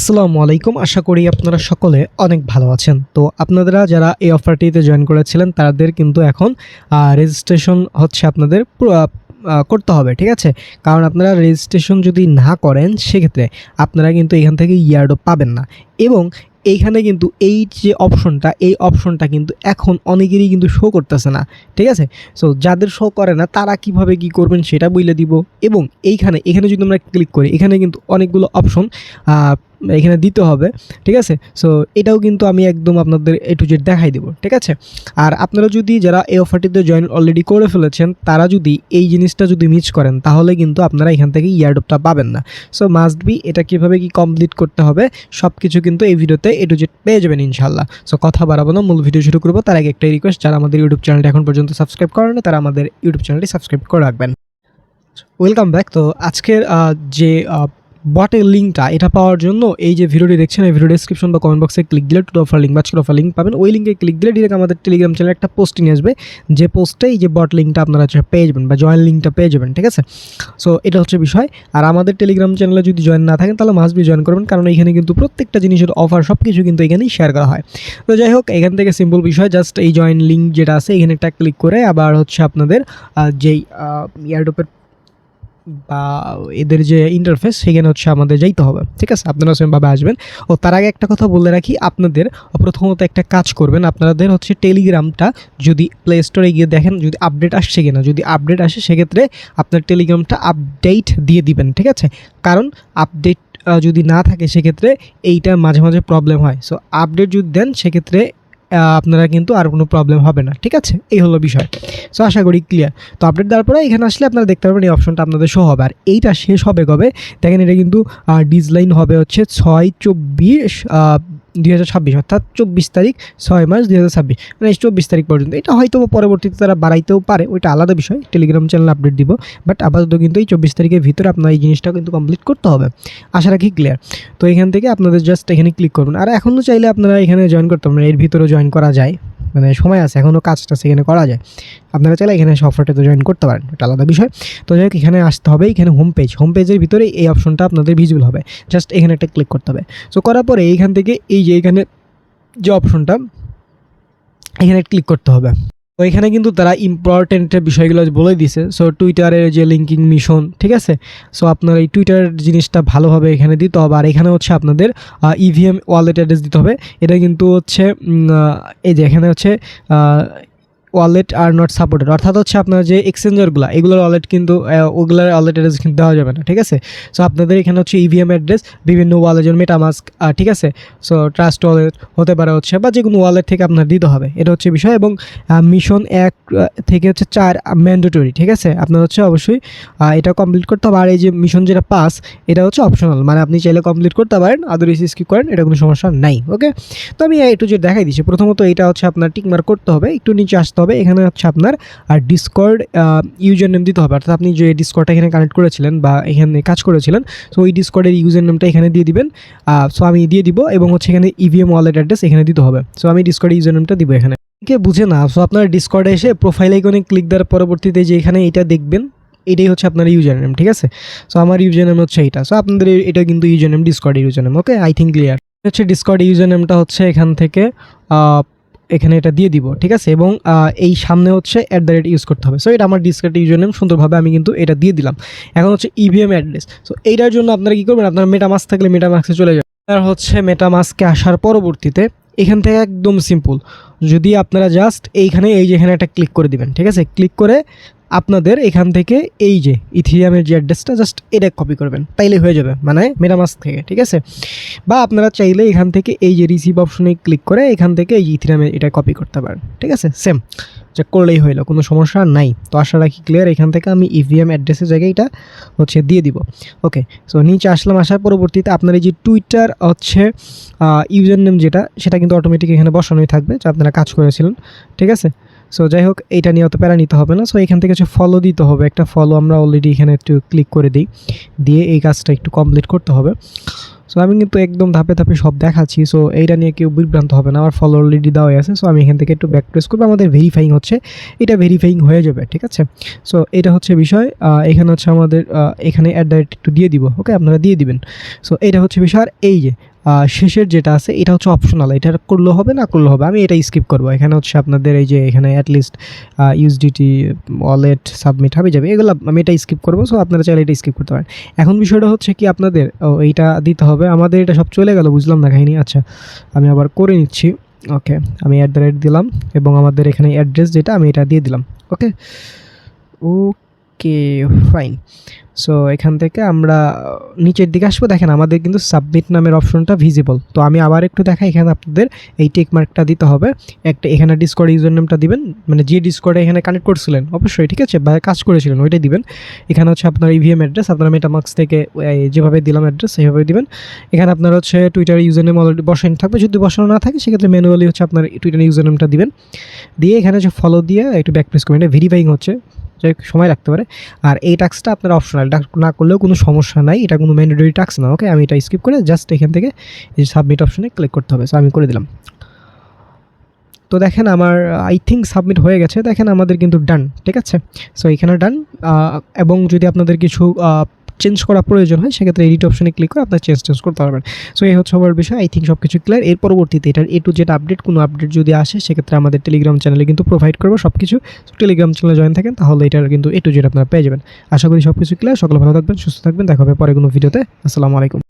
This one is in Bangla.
আসসালামু আলাইকুম। আশা করি আপনারা সকলে অনেক ভালো আছেন। তো আপনারা যারা এই অফারটিতে জয়েন করেছিলেন তাদের কিন্তু এখন রেজিস্ট্রেশন হচ্ছে আপনাদের করতে হবে, ঠিক আছে? কারণ আপনারা রেজিস্ট্রেশন যদি না করেন সেক্ষেত্রে আপনারা কিন্তু এখান থেকে ইয়ারড্রপ পাবেন না। এবং এইখানে কিন্তু এই যে অপশনটা, এই অপশনটা কিন্তু এখন অনেকেরই কিন্তু শো করতেছে না, ঠিক আছে? সো যাদের শো করে না তারা কিভাবে কি করবেন সেটা বলে দিব। এবং এখানে যদি আমরা ক্লিক করি, এখানে কিন্তু অনেকগুলো অপশন এখানে দিতে হবে, ঠিক আছে? সো এটাও কিন্তু আমি একদম আপনাদের A to Z দেখাই দেবো, ঠিক আছে? আর আপনারা যদি যারা এই অফারটিতে জয়েন অলরেডি করে ফেলেছেন তারা যদি এই জিনিসটা যদি মিস করেন তাহলে কিন্তু আপনারা এখান থেকে ইয়ারড্রপটা পাবেন না। সো মাস্ট বি এটা কীভাবে কি কমপ্লিট করতে হবে সব কিছু কিন্তু এই ভিডিওতে A to Z পেয়ে যাবেন ইনশাল্লাহ। সো কথা বাড়াবো না, মূল ভিডিও শুরু করবো। তার আগে একটাই রিকোয়েস্ট, যারা আমাদের ইউটিউব চ্যানেলটা এখন পর্যন্ত সাবস্ক্রাইব করেন তারা আমাদের ইউটিউব চ্যানেলটি সাবস্ক্রাইব করে রাখবেন। Welcome back. তো আজকের যে বটের লিঙ্কটা এটা পাওয়ার জন্য এই যে ভিডিওটি দেখছেন এই ভিডিও ডেসক্রিপশন বা কমেন্ট বক্সে ক্লিক দিলে টু অফার লিঙ্ক বা আজকের অফার লিঙ্ক পাবেন। ওই লিঙ্কে ক্লিক দিলে ডিরেক্ট আমাদের টেলিগ্রাম চ্যানেলে একটা পোস্টিং আসবে, যে পোস্টে এই যে বট লিঙ্কটা আপনারা পেয়ে যাবেন বা জয়েন লিঙ্কটা পেয়ে যাবেন, ঠিক আছে? সো এটা হচ্ছে বিষয়। আর আমাদের টেলিগ্রাম চ্যানেলে যদি জয়েন না থাকেন তাহলে মাস্ট বি জয়েন করবেন, কারণ এখানে কিন্তু প্রত্যেকটা জিনিসের অফার সব কিছু কিন্তু এখানেই শেয়ার করা হয়। তো যাই হোক, এখান থেকে সিম্পল বিষয়, জাস্ট এই জয়েন লিঙ্ক যেটা আছে এখানে একটা ক্লিক করে আবার হচ্ছে আপনাদের যেই ইয়ারড্রপের বা এদের যে ইন্টারফেস সেখানে হচ্ছে আমাদের যাইতে হবে, ঠিক আছে? আপনারা সেমভাবে আসবেন। ও তার আগে একটা কথা বলে রাখি, আপনাদের প্রথমত একটা কাজ করবেন, আপনাদের হচ্ছে টেলিগ্রামটা যদি প্লে স্টোরে গিয়ে দেখেন যদি আপডেট আসছে কিনা, যদি আপডেট আসে সেক্ষেত্রে আপনার টেলিগ্রামটা আপডেট দিয়ে দিবেন, ঠিক আছে? কারণ আপডেট যদি না থাকে সেক্ষেত্রে এইটা মাঝে মাঝে প্রবলেম হয়। সো আপডেট যদি দেন সেক্ষেত্রে আপনারা কিন্তু আর কোনো প্রবলেম হবে না, ঠিক আছে? এই হলো বিষয়। সো আশা করি ক্লিয়ার। তো আপডেট দেওয়ার পরে এখানে আসলে আপনারা দেখতে পারবেন এই অপশনটা আপনাদের শো হবে। আর এইটা শেষ হবে কবে দেখেন, এটা কিন্তু ডিজলাইন হবে হচ্ছে 6/24/2026, অর্থাৎ 24 তারিখ 6 মার্চ 2026, মানে 24 তারিখ পর্যন্ত। এটা হয়তো পরবর্তীতে তারা বাড়াইতেও পারে, ওইটা আলাদা বিষয়, টেলিগ্রাম চ্যানেল আপডেট দিব। বাট আপাতত কিন্তু এই 24 তারিখের ভিতরে আপনার এই জিনিসটা কিন্তু কমপ্লিট করতে হবে, আশা রাখি ক্লিয়ার। তো এখান থেকে আপনাদের জাস্ট এখানে ক্লিক করুন। আর এখনও চাইলে আপনারা এখানে জয়েন করতে পারেন, এর ভিতরে জয়েন করা যায়, মানে সময় আছে, এখনও কাজটা সেখানে করা যায়। আপনারা চাইলে এখানে অফারটাতে জয়েন করতে পারেন, এটা আলাদা বিষয়। তো যাই হোক, এখানে আসতে হবে, এখানে হোম পেজের ভিতরে এই অপশনটা আপনাদের ভিজিবল হবে, জাস্ট এখানে একটা ক্লিক করতে হবে। সো করার পরে এইখান থেকে এই যে এখানে যে অপশনটা এখানে ক্লিক করতে হবে। তো এখানে কিন্তু তারা ইম্পর্টেন্ট বিষয়গুলো বলে দিছে। সো টুইটারের যে লিঙ্কিং মিশন, ঠিক আছে? সো আপনার এই টুইটার জিনিসটা ভালোভাবে এখানে দিতে হবে। আর এখানে হচ্ছে আপনাদের ইভিএম ওয়ালেট অ্যাড্রেস দিতে হবে। এটা কিন্তু হচ্ছে এই যে এখানে হচ্ছে ওয়ালেট আর নট সাপোর্টেড, অর্থাৎ হচ্ছে আপনার যে এক্সচেঞ্জারগুলো এগুলোর ওয়ালেট কিন্তু ওগুলোর ওয়ালেট অ্যাড্রেস কিন্তু দেওয়া যাবে না, ঠিক আছে? সো আপনাদের এখানে হচ্ছে ইভিএম অ্যাড্রেস বিভিন্ন ওয়ালেট, যেমন মেটামাস্ক, ঠিক আছে? সো ট্রাস্ট ওয়ালেট হতে পারে হচ্ছে, বা যে কোনো ওয়ালেট থেকে আপনার দিতে হবে, এটা হচ্ছে বিষয়। এবং মিশন 1 থেকে হচ্ছে 4 ম্যান্ডেটরি, ঠিক আছে? আপনার হচ্ছে অবশ্যই এটা কমপ্লিট করতে হবে। আর এই যে মিশন যেটা 5 এটা হচ্ছে অপশনাল, মানে আপনি চাইলে কমপ্লিট করতে পারেন, আদারওয়াইজ স্কিপ করেন, এটা কোনো সমস্যা নাই, ওকে? তো আমি একটু যে দেখাই দিচ্ছি। প্রথমত এটা হচ্ছে আপনার টিকমার্ক করতে হবে, একটু নিচে আসতে হবে, এখানে হচ্ছে আপনার ডিসকর্ড ইউজার নেম দিতে হবে, অর্থাৎ আপনি যে ডিসকর্ডটা এখানে কানেক্ট করেছিলেন বা এখানে কাজ করেছিলেন, সো ওই ডিসকর্ডের ইউজার নেমটা এখানে দিয়ে দিবেন। সো আমি দিয়ে দিব, এবং হচ্ছে এখানে ইভিএম ওয়ালেট অ্যাড্রেস এখানে দিতে হবে। সো আমি ডিসকর্ডের ইউজার নেমটা দিব এখানে। কে বুঝে না, সো আপনার ডিসকর্ডে এসে প্রোফাইল আইকনে ক্লিক দেওয়ার পরবর্তীতে যে এখানে এটা দেখবেন, এটাই হচ্ছে আপনার ইউজার নেম, ঠিক আছে? সো আমার ইউজার নেম হচ্ছে এটা। সো আপনাদের এটা কিন্তু ইউজার নেম, ডিসকর্ডের user name, okay? I think clear. হচ্ছে ডিসকর্ড ইউজার নেমটা হচ্ছে এখান থেকে এখানে এটা দিয়ে দিব, ঠিক আছে? এবং এই সামনে হচ্ছে @ ইউজ করতে হবে। সো এটা আমার ডিসকর্ড ইউজার নেম, সুন্দরভাবে আমি কিন্তু এটা দিয়ে দিলাম। এখন হচ্ছে ইভিএম অ্যাড্রেস। সো এইটার জন্য আপনারা কী করবেন, আপনার মেটামাস্ক থাকলে মেটামাস্কে চলে যাবেন। আর হচ্ছে মেটামাস্কে আসার পরবর্তীতে এখান থেকে একদম সিম্পল, যদি আপনারা জাস্ট এইখানে এই যে এখানে একটা ক্লিক করে দিবেন, ঠিক আছে? ক্লিক করে আপনাদের এখান থেকে এই যে ইথিরিয়ামের যে অ্যাড্রেসটা জাস্ট এটা কপি করবেন, তাইলে হয়ে যাবে, মানে মেটামাস্ক থেকে, ঠিক আছে? বা আপনারা চাইলে এখান থেকে এই যে রিসিভ অপশনে ক্লিক করে এখান থেকে এই ইথিরিয়ামের এটা কপি করতে পারেন, ঠিক আছে? সেম যে করলেই হইলো, কোনো সমস্যা নাই। তো আশা রাখি ক্লিয়ার। এখান থেকে আমি ইভিএম অ্যাড্রেসের জায়গায় এটা হচ্ছে দিয়ে দিব, ওকে? সো নিচে আসলাম, আসার পরবর্তীতে আপনার এই যে টুইটার হচ্ছে ইউজার নেম যেটা, সেটা কিন্তু অটোমেটিক এখানে বসানোই থাকবে, যা আপনারা কাজ করেছিলেন, ঠিক আছে? সো যাই হোক, এইটা নিয়ে অত প্যারা নিতে হবে না। সো এখান থেকে হচ্ছে ফলো দিতে হবে, একটা ফলো আমরা অলরেডি এখানে একটু ক্লিক করে দিই, দিয়ে এই কাজটা একটু কমপ্লিট করতে হবে। সো আমি কিন্তু একদম ধাপে ধাপে সব দেখাচ্ছি, সো এইটা নিয়ে কেউ বিভ্রান্ত হবে না, আমার ফলো অলরেডি দেওয়াই আছে। সো আমি এখান থেকে একটু ব্যাক প্রেস করবো, আমাদের ভেরিফাইং হচ্ছে, এটা ভেরিফাইং হয়ে যাবে, ঠিক আছে? সো এটা হচ্ছে বিষয়। এখানে হচ্ছে আমাদের এখানে @ একটু দিয়ে দিব, ওকে? আপনারা দিয়ে দিবেন। সো এইটা হচ্ছে বিষয়। আর এই যে শেষের যেটা আছে এটা হচ্ছে অপশনাল, এটা করলেও হবে না করলেও হবে, আমি এটা স্কিপ করবো। এখানে হচ্ছে আপনাদের এই যে এখানে অ্যাটলিস্ট ইউএসডিটি ওয়ালেট সাবমিট হবে যাবে, এগুলো আমি এটা স্কিপ করবো। সো আপনারা চাইলে এটা স্কিপ করতে পারেন। এখন বিষয়টা হচ্ছে কি আপনাদের এইটা দিতে হবে, আমাদের এটা সব চলে গেল, বুঝলাম না কাহিনি। আচ্ছা আমি আবার করে নিচ্ছি। ওকে, আমি দিলাম এবং আমাদের এখানে অ্যাড্রেস যেটা আমি এটা দিয়ে দিলাম। ওকে ওকে ফাইন। সো এখান থেকে আমরা নিচের দিকে আসবো, দেখেন আমাদের কিন্তু সাবমিট নামের অপশনটা ভিজিবল। তো আমি আবার একটু দেখাই, এখানে আপনাদের এই টিক মার্কটা দিতে হবে, একটা এখানে ডিসকর্ড ইউজার নেমটা দিবেন, মানে যে ডিসকর্ডে এখানে কানেক্ট করছিলেন অবশ্যই, ঠিক আছে, বা কাজ করেছিলেন ওইটাই দিবেন। এখানে হচ্ছে আপনার ইভিএম অ্যাড্রেস, আপনার মেটামাক্স থেকে যেভাবে দিলাম অ্যাড্রেস সেইভাবে দিবেন। এখানে আপনার হচ্ছে টুইটার ইউজার নেম অলরেডি বসানো থাকবে, যদি বসানো না থাকে সেক্ষেত্রে ম্যানুয়ালি হচ্ছে আপনার টুইটার ইউজার নেমটা দিবেন, দিয়ে এখানে হচ্ছে ফলো দিয়ে একটু ব্যাক প্রেস করবেন, এটা ভেরিফাইং হচ্ছে, সময় লাগতে পারে। আর এই টাস্কটা আপনার অপশনাল, এটা না করলেও কোনো সমস্যা নাই, এটা কোনো ম্যান্ডেটরি টাস্ক না। ওকে, আমি এটা স্কিপ করে জাস্ট এখান থেকে এই সাবমিট অপশনে ক্লিক করতে হবে। সো আমি করে দিলাম। তো দেখেন আমার আই থিঙ্ক সাবমিট হয়ে গেছে, দেখেন আমাদের কিন্তু ডান, ঠিক আছে। সো এখানে ডান, এবং যদি আপনাদের কিছু চেঞ্জ করা প্রয়োজন হয় সেক্ষেত্রে এডিট অপশনে ক্লিক করে আপনার চেঞ্জ করতে পারবেন। সো এই হচ্ছে আমার বিষয়, আই থিঙ্ক সব কিছু ক্লিয়ার। এর পরবর্তীতে এটার A to Z আপডেট, কোনো আপডেট যদি আসে সেক্ষেত্রে আমাদের টেলিগ্রাম চ্যানেলে কিন্তু প্রোভাইড করবো সব কিছু। টেলিগ্রাম চ্যানেলে জয়েন থাকেন তাহলে এটার কিন্তু A to Z আপনারা পেয়ে যাবেন। আশা করি সব কিছু ক্লিয়ার। সকলে ভালো থাকবেন, সুস্থ থাকবেন, দেখা হবে পরে কোনো ভিডিওতে। আসসালামু আলাইকুম।